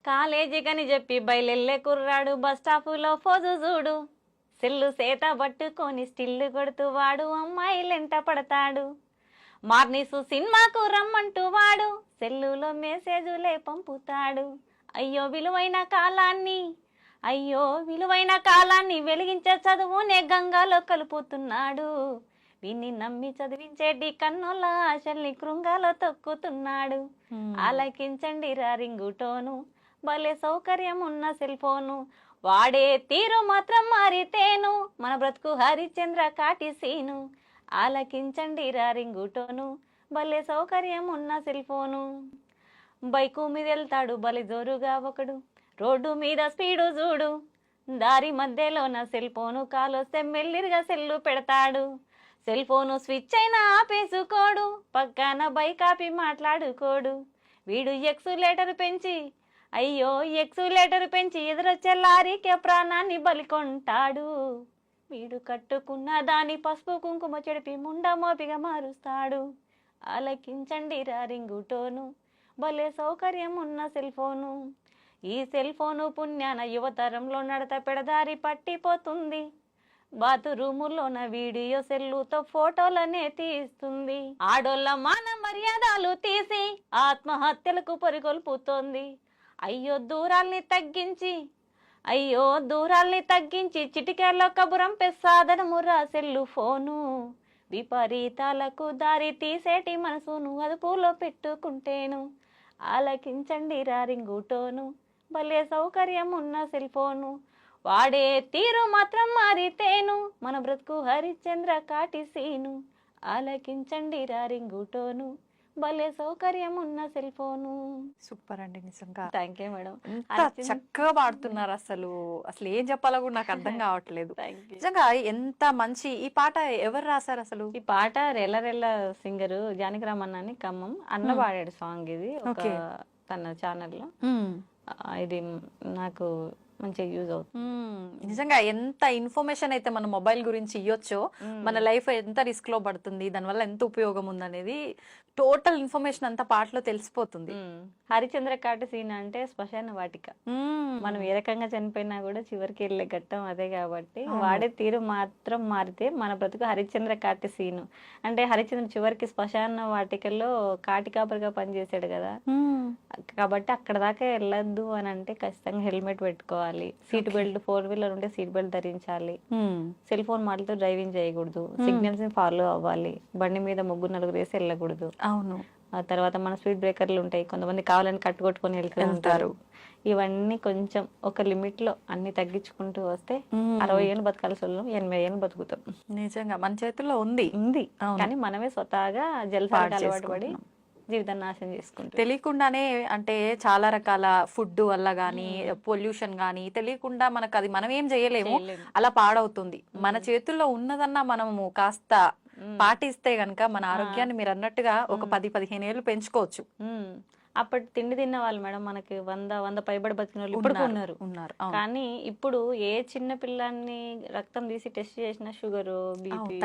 కాలేజీకని చెప్పి బయలెళ్ళే కుర్రాడు bus స్టాపులో pose చూడు. సెల్లు సేత పట్టుకొని స్టిల్లు కొడుతూ వాడు అమ్మాయిలెంట పడతాడు. మార్నిసు సినిమాకు రమ్మంటూ వాడు సెల్లులో మెసేజులే పంపుతాడు. అయ్యో విలువైన కాలాన్ని వెలిగించే చదువునే గంగాలో కలుపుతున్నాడు. విన్ని నమ్మి చదివించేటి కన్నుల ఆశల్ని కృంగాలో తొక్కుతున్నాడు. ఆలకించండి రా రింగుటోను, భలే సౌకర్యం ఉన్న సెల్ ఫోను. వాడే తీరు మాత్రం మారితేను, మన బ్రతుకు హరిశ్చంద్ర కాటిసీను. ఆలకించండి రా రింగుటోను, భలే సౌకర్యం ఉన్న సెల్ ఫోను. బైకు మీద వెళ్తాడు భలే జోరుగా ఒకడు, రోడ్డు మీద స్పీడు చూడు. దారి మధ్యలోన సెల్ ఫోను కాలొస్తే మెల్లిరిగా సెల్లు పెడతాడు. సెల్ ఫోను స్విచ్ అయినా ఆపేసుకోడు, పక్కన బైక్ ఆపి మాట్లాడుకోడు. వీడు ఎక్సులేటర్ పెంచి ఎదురొచ్చే లారీకే ప్రాణాన్ని బలికొంటాడు. వీడు కట్టుకున్న దాని పసుపు కుంకుమ చెడిపి ముండమోపిగా మారుస్తాడు. ఆలకించండి రా రింగుటోను, భలే సౌకర్యం ఉన్న సెల్ ఫోను. ఈ సెల్ ఫోను పుణ్యాన యువతరంలో నడత పెడదారి పట్టిపోతుంది. బాతురూములోన వీడియో సెల్లుతో ఫోటోలనే తీస్తుంది. ఆడోళ్ళ మాన మర్యాదలు తీసి ఆత్మహత్యలకు పరిగొల్పుతోంది. అయ్యో దూరాల్ని తగ్గించి చిటికేల్లో కబురంపే సాధనమురా సెల్లు ఫోను. విపరీతాలకు దారి తీసేటి మనసును అదుపులో పెట్టుకుంటేను. ఆలకించండి రా రింగుటోను, భలే సౌకర్యం ఉన్న సెల్ ఫోను. వాడే తీరు మాత్రం మారితేను, మన బ్రతుకు హరిశ్చంద్ర కాటిసీను. ఆలకించండి రా రింగుటోను, భలే సౌకర్యం ఉన్న సెల్ ఫోను. సూపర్ అండి, నిజంగా థ్యాంక్ యూ మేడం. చక్కగా పాడుతున్నారు. అసలు ఏం చెప్పాలో కూడా నాకు అర్థం కావట్లేదు. నిజంగా ఎంత మంచి. ఈ పాట ఎవరు రాశారు అసలు? ఈ పాట రెల్ల సింగరు జానకిరామన్న అని ఖమ్మం అన్న పాడాడు సాంగ్. ఇది తన ఛానల్లో. ఇది నాకు మంచిగా యూజ్ అవుతుంది. నిజంగా ఎంత ఇన్ఫర్మేషన్ అయితే మన మొబైల్ గురించి ఇవ్వచ్చో, మన లైఫ్ ఎంత రిస్క్ లో పడుతుంది, దానివల్ల ఎంత ఉపయోగం ఉందనేది టోటల్ ఇన్ఫర్మేషన్ అంతా పాటలో తెలిసిపోతుంది. హరిశ్చంద్ర కాటిసీన అంటే శ్మశాన వాటిక. మనం ఏ రకంగా చనిపోయినా కూడా చివరికి వెళ్ళే ఘట్టం అదే కాబట్టి వాడే తీరు మాత్రం మారితే మన బ్రతుకు హరిశ్చంద్ర కాటిసీను. అంటే హరిశ్చంద్ర చివరికి శ్మశాన వాటికల్లో కాటికాపరిగా పనిచేసాడు కదా, కాబట్టి అక్కడ దాకా వెళ్ళొద్దు అని అంటే ఖచ్చితంగా హెల్మెట్ పెట్టుకోవాలి. సీట్ బెల్ట్ 4 వీలర్ ఉంటే సీట్ బెల్ట్ ధరించాలి. సెల్ ఫోన్ మాటలతో డ్రైవింగ్ చేయకూడదు. సిగ్నల్స్ ని ఫాలో అవ్వాలి. బండి మీద 3-4 వేసి వెళ్ళకూడదు. అవును. ఆ తర్వాత మన స్పీడ్ బ్రేకర్లు ఉంటాయి, కొంతమంది కావాలని కట్టుకొట్టుకొని వెళ్తారు. ఇవన్నీ కొంచెం ఒక లిమిట్ లో అన్ని తగ్గించుకుంటూ వస్తే 60 ఏళ్ళు బతకాల్సి 80 ఏళ్ళు బతుకుతాం. నిజంగా మన చేతుల్లో ఉంది. కానీ మనమే స్వతహాగా జలసాలకు అలవాటు పడి జీవితాన్ని నాశనం చేసుకుంటాం తెలియకుండానే. అంటే చాలా రకాల ఫుడ్ వల్ల గానీ, పొల్యూషన్ గానీ తెలియకుండా మనకు అది మనం ఏం చేయలేము, అలా పాడవుతుంది. మన చేతుల్లో ఉన్నదన్నా మనము కాస్త పాటిస్తే గనక మన ఆరోగ్యాన్ని మీరు అన్నట్టుగా ఒక 10-15 ఏళ్ళు పెంచుకోవచ్చు. అప్పటి తిండి తిన్న వాళ్ళు మేడం మనకి 100 పైబడి బతికిన వాళ్ళు ఇప్పుడు ఉన్నారు. కానీ ఇప్పుడు ఏ చిన్న పిల్లాన్ని రక్తం తీసి టెస్ట్ చేసినా షుగర్, బీపీ